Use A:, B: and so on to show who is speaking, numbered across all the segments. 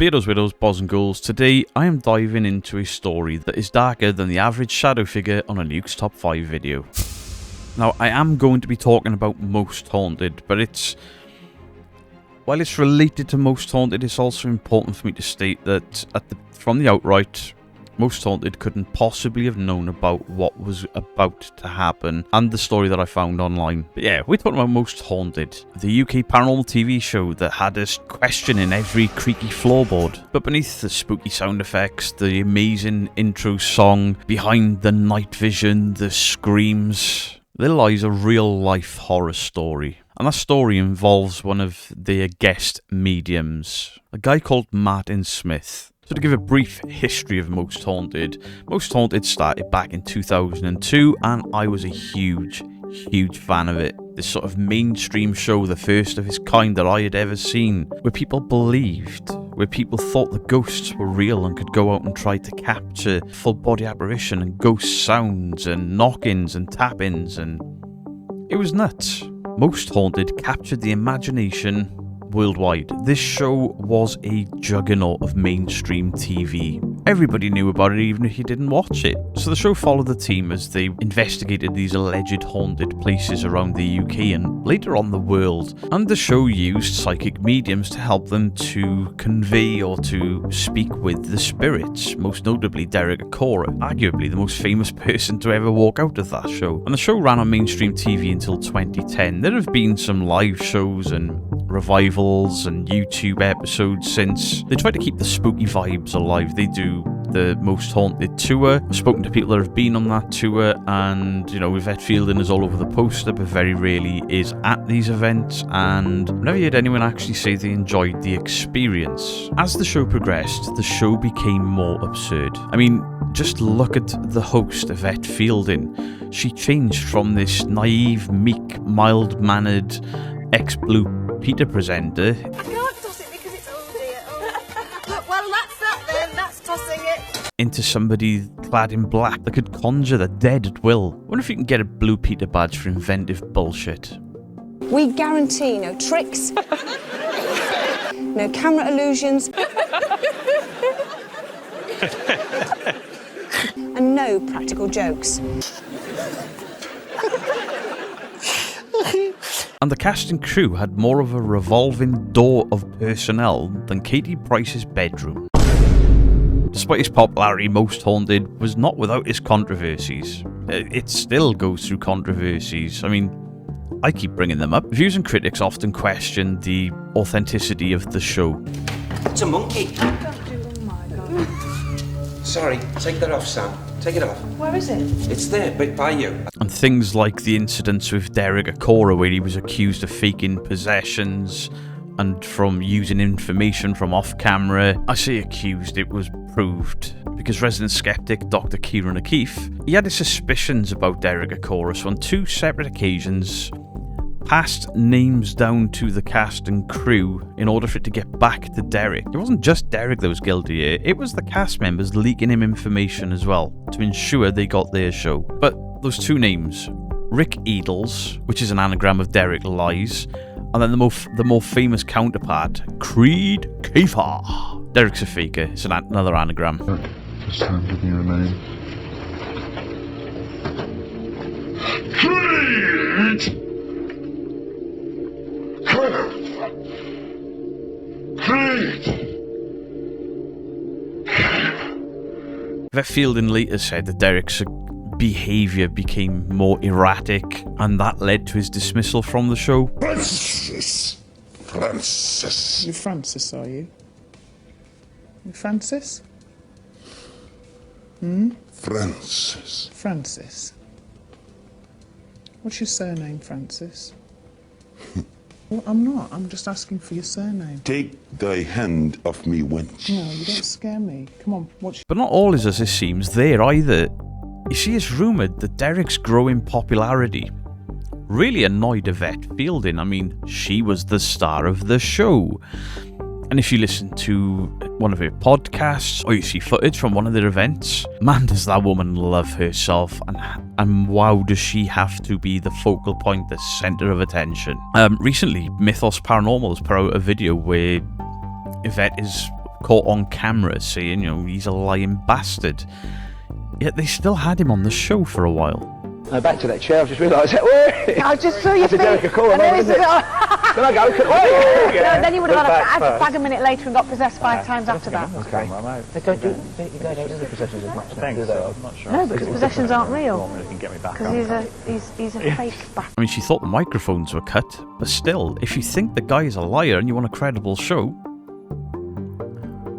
A: Beardos, Widows, Boz and Ghouls. Today I am diving into a story that is darker than the average shadow figure on a Nuke's Top 5 video. Now, I am going to be talking about Most Haunted, but while it's related to Most Haunted, it's also important for me to state that from the outright, Most Haunted couldn't possibly have known about what was about to happen and the story that I found online. But yeah, we're talking about Most Haunted, the UK paranormal TV show that had us questioning every creaky floorboard. But beneath the spooky sound effects, the amazing intro song, behind the night vision, the screams, there lies a real-life horror story. And that story involves one of their guest mediums, a guy called Martin Smith. So to give a brief history of Most Haunted started back in 2002 and I was a huge fan of it. This sort of mainstream show, the first of its kind that I had ever seen, where people believed, where people thought the ghosts were real and could go out and try to capture full body apparition and ghost sounds and knock-ins and tap-ins, and it was nuts. Most Haunted captured the imagination worldwide. This show was a juggernaut of mainstream TV. Everybody knew about it even if you didn't watch it. So the show followed the team as they investigated these alleged haunted places around the UK and later on the world. And the show used psychic mediums to help them to convey or to speak with the spirits, most notably Derek Acora, arguably the most famous person to ever walk out of that show. And the show ran on mainstream TV until 2010. There have been some live shows and revivals and YouTube episodes since. They try to keep the spooky vibes alive. They do the Most Haunted tour. I've spoken to people that have been on that tour, and Yvette Fielding is all over the poster but very rarely is at these events, and I've never heard anyone actually say they enjoyed the experience. As the show progressed, the show became more absurd. I mean, just look at the host, Yvette Fielding. She changed from this naive, meek, mild-mannered ex-Blue Peter presenter.
B: I can't toss it because it's all dear. Oh. Well, that's that then. That's tossing it.
A: Into somebody clad in black that could conjure the dead at will. I wonder if you can get a Blue Peter badge for inventive bullshit.
C: We guarantee no tricks, no camera illusions, and no practical jokes.
A: And the cast and crew had more of a revolving door of personnel than Katie Price's bedroom. Despite its popularity, Most Haunted was not without its controversies. It still goes through controversies. I mean, I keep bringing them up. Reviews and critics often question the authenticity of the show.
D: It's a monkey.
C: Oh my God.
D: Sorry, take that off, Sam. Take it off.
C: Where is it?
D: It's there, by you.
A: And things like the incidents with Derek Acora, where he was accused of faking possessions and from using information from off-camera. I say accused, it was proved, because resident skeptic Dr. Kieran O'Keefe, he had his suspicions about Derek Acora, so on two separate occasions passed names down to the cast and crew in order for it to get back to Derek. It wasn't just Derek that was guilty here, it was the cast members leaking him information as well to ensure they got their show. But those two names, Rick Edels, which is an anagram of Derek Lies, and then the more famous counterpart, Creed Kiefer. Derek's a faker, it's another anagram.
E: Just handed me your name. Creed!
A: Yvette Fielding later said that Derek's behaviour became more erratic, and that led to his dismissal from the show.
E: Francis!
F: You're Francis, are you? You Francis?
E: Francis.
F: Francis. What's your surname, Francis? Well, I'm not. I'm just asking for your surname.
E: Take thy hand off me, wench.
F: No, you don't scare me. Come on, what's
A: But not all is as it seems there either. You see, it's rumoured that Derek's growing popularity really annoyed Yvette Fielding. I mean, she was the star of the show. And if you listen to one of her podcasts or you see footage from one of their events, man, does that woman love herself, and wow, does she have to be the focal point, the centre of attention. Recently, Mythos Paranormal has put out a video where Yvette is caught on camera saying, you know, he's a lying bastard. Yet they still had him on the show for a while.
G: Back to that chair, I've just realised, I just saw your face. Then I go,
H: then you would have had a fag a minute later and got possessed 5 times after that.
G: Okay. They don't do the possessions as much, do they? I'm not sure.
H: No, because possessions aren't real. Because he's a fake bastard.
A: I mean, she thought the microphones were cut, but still, if you think the guy is a liar and you want a credible show,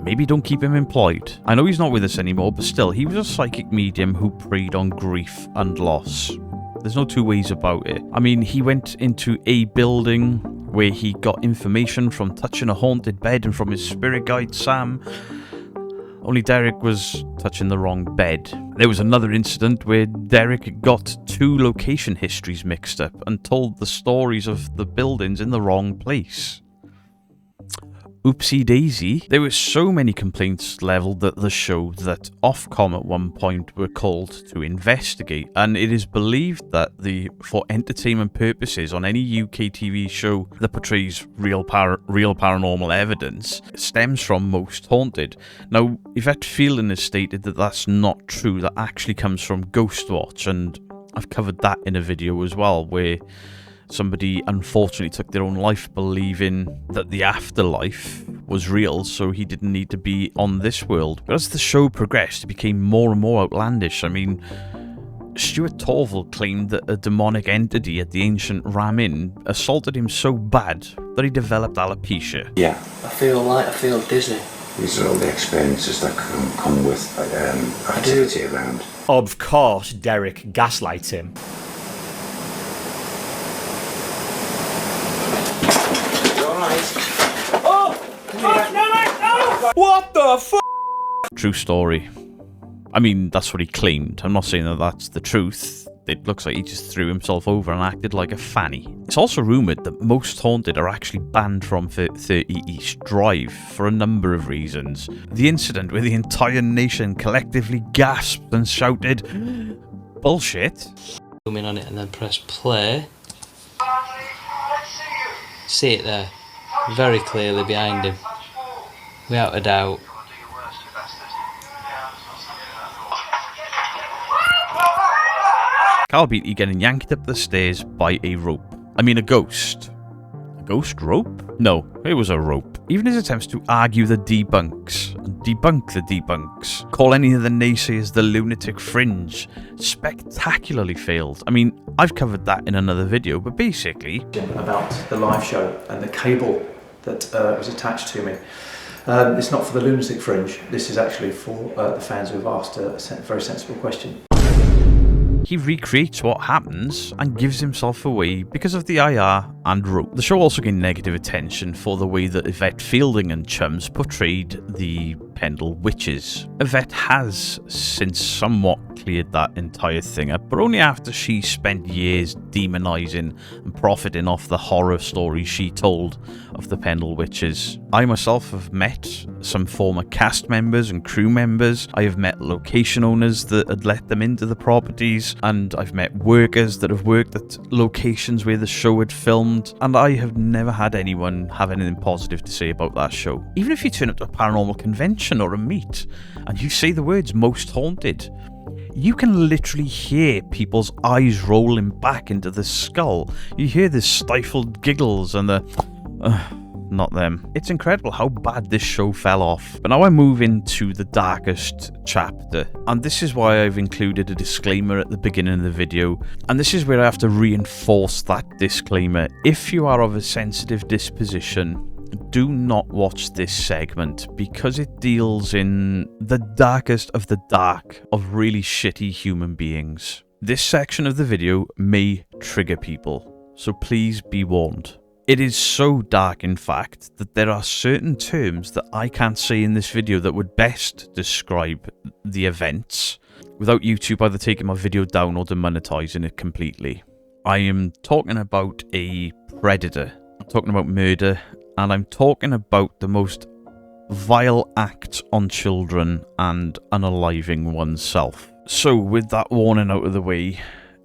A: maybe don't keep him employed. I know he's not with us anymore, but still, he was a psychic medium who preyed on grief and loss. There's no two ways about it. I mean, he went into a building where he got information from touching a haunted bed and from his spirit guide, Sam. Only Derek was touching the wrong bed. There was another incident where Derek got 2 location histories mixed up and told the stories of the buildings in the wrong place. Oopsie daisy. There were so many complaints levelled at the show that Ofcom at one point were called to investigate, and it is believed that for entertainment purposes on any UK TV show that portrays real paranormal evidence stems from Most Haunted. Now, Yvette Fielding has stated that that's not true, that actually comes from Ghostwatch, and I've covered that in a video as well, where somebody unfortunately took their own life believing that the afterlife was real, so he didn't need to be on this world. But as the show progressed, it became more and more outlandish. I mean, Stuart Torvald claimed that a demonic entity at the ancient Ram Inn assaulted him so bad that he developed alopecia.
D: Yeah.
I: I feel dizzy.
D: These are all the experiences that come with activity around.
J: Of course, Derek gaslights him. What the f***?
A: True story. I mean, that's what he claimed. I'm not saying that that's the truth. It looks like he just threw himself over and acted like a fanny. It's also rumoured that Most Haunted are actually banned from 30 East Drive for a number of reasons. The incident where the entire nation collectively gasped and shouted, "Bullshit."
I: Zoom in on it and then press play. See it there, very clearly behind him. Without a doubt.
A: Carl Beatty getting yanked up the stairs by a rope. I mean, a ghost. A ghost rope? No, it was a rope. Even his attempts to argue the debunks and debunk the debunks, call any of the naysayers the lunatic fringe, spectacularly failed. I mean, I've covered that in another video, but basically
K: about the live show and the cable that was attached to me. It's not for the lunatic fringe. This is actually for the fans who have asked a very sensible question.
A: he recreates what happens and gives himself away because of the IR and rope. The show also gained negative attention for the way that Yvette Fielding and chums portrayed the Pendle Witches. Yvette has since somewhat cleared that entire thing up, but only after she spent years demonising and profiting off the horror stories she told of the Pendle Witches. I myself have met some former cast members and crew members. I have met location owners that had let them into the properties, and I've met workers that have worked at locations where the show had filmed, and I have never had anyone have anything positive to say about that show. Even if you turn up to a paranormal convention or a meet and you say the words "most haunted," you can literally hear people's eyes rolling back into the skull. You hear the stifled giggles and the not them. It's incredible how bad this show fell off. But now I move into the darkest chapter, and this is why I've included a disclaimer at the beginning of the video, and this is where I have to reinforce that disclaimer. If you are of a sensitive disposition, do not watch this segment, because it deals in the darkest of the dark of really shitty human beings. This section of the video may trigger people, so please be warned. It is so dark, in fact, that there are certain terms that I can't say in this video that would best describe the events without YouTube either taking my video down or demonetizing it completely. I am talking about a predator. I'm talking about murder, and I'm talking about the most vile act on children and unaliving oneself. So, with that warning out of the way,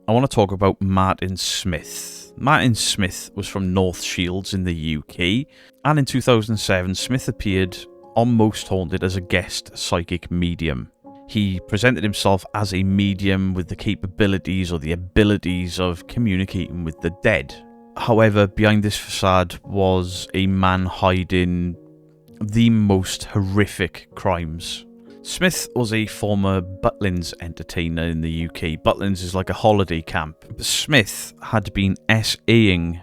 A: I want to talk about Martin Smith. Martin Smith was from North Shields in the UK, and in 2007 Smith appeared on Most Haunted as a guest psychic medium. He presented himself as a medium with the capabilities or the abilities of communicating with the dead. However, behind this facade was a man hiding the most horrific crimes. Smith was a former Butlins entertainer in the UK. Butlins is like a holiday camp. But Smith had been SAing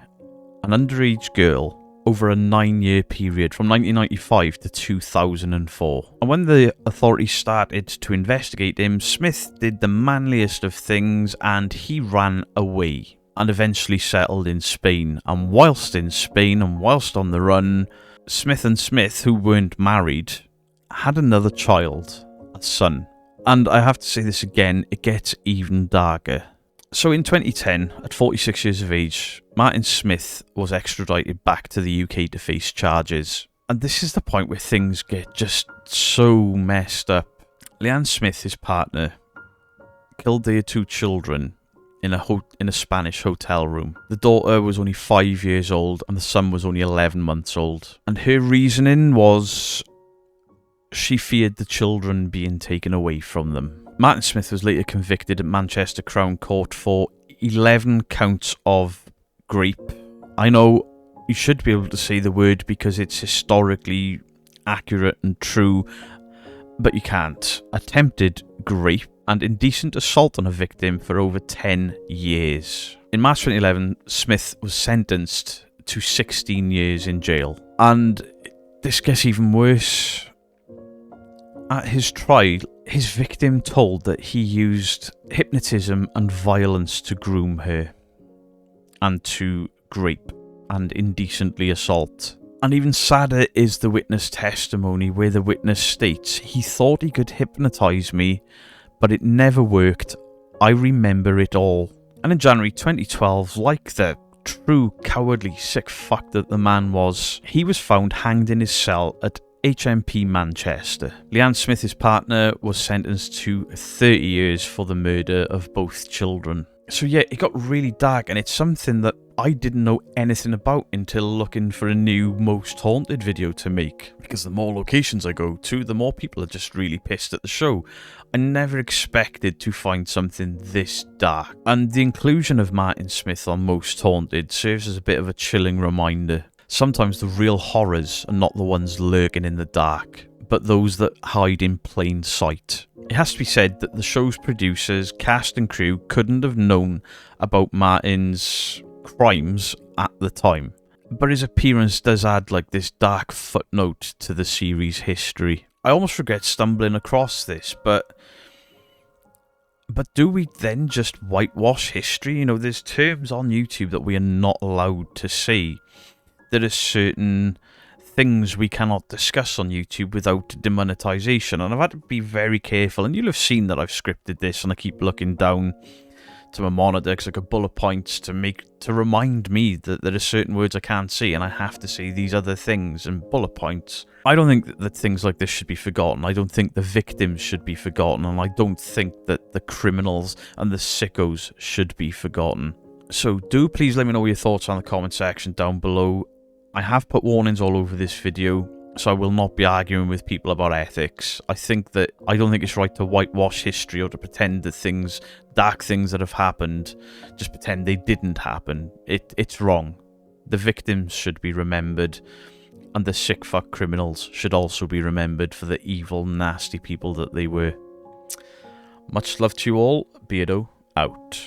A: an underage girl over a 9-year period from 1995 to 2004. And when the authorities started to investigate him, Smith did the manliest of things and he ran away and eventually settled in Spain. And whilst in Spain and whilst on the run, Smith and Smith, who weren't married, had another child, a son. And I have to say this again, it gets even darker. So in 2010, at 46 years of age, Martin Smith was extradited back to the UK to face charges. And this is the point where things get just so messed up. Leanne Smith, his partner, killed their 2 children in a Spanish hotel room. The daughter was only 5 years old and the son was only 11 months old. And her reasoning was she feared the children being taken away from them. Martin Smith was later convicted at Manchester Crown Court for 11 counts of grape. I know you should be able to say the word because it's historically accurate and true, but you can't. Attempted grape and indecent assault on a victim for over 10 years. In March 2011, Smith was sentenced to 16 years in jail. And this gets even worse. At his trial, his victim told that he used hypnotism and violence to groom her and to grape and indecently assault. And even sadder is the witness testimony where the witness states, "He thought he could hypnotise me, but it never worked. I remember it all." And in January 2012, like the true cowardly sick fuck that the man was, he was found hanged in his cell at HMP Manchester. Leanne Smith, his partner, was sentenced to 30 years for the murder of both children. So yeah, it got really dark, and it's something that I didn't know anything about until looking for a new Most Haunted video to make. Because the more locations I go to, the more people are just really pissed at the show. I never expected to find something this dark. And the inclusion of Martin Smith on Most Haunted serves as a bit of a chilling reminder. Sometimes the real horrors are not the ones lurking in the dark, but those that hide in plain sight. It has to be said that the show's producers, cast and crew couldn't have known about Martin's crimes at the time. But his appearance does add like this dark footnote to the series' history. I almost regret stumbling across this, but do we then just whitewash history? You know, there's terms on YouTube that we are not allowed to say. There are certain things we cannot discuss on YouTube without demonetization, and I've had to be very careful, and you'll have seen that I've scripted this and I keep looking down to my monitor because I've got bullet points to remind me that there are certain words I can't say and I have to say these other things and bullet points. I don't think that things like this should be forgotten. I don't think the victims should be forgotten, and I don't think that the criminals and the sickos should be forgotten. So do please let me know your thoughts on the comment section down below. I have put warnings all over this video, so I will not be arguing with people about ethics. I don't think it's right to whitewash history or to pretend that dark things that have happened, just pretend they didn't happen. It's wrong. The victims should be remembered, and the sick fuck criminals should also be remembered for the evil, nasty people that they were. Much love to you all. Beardo out.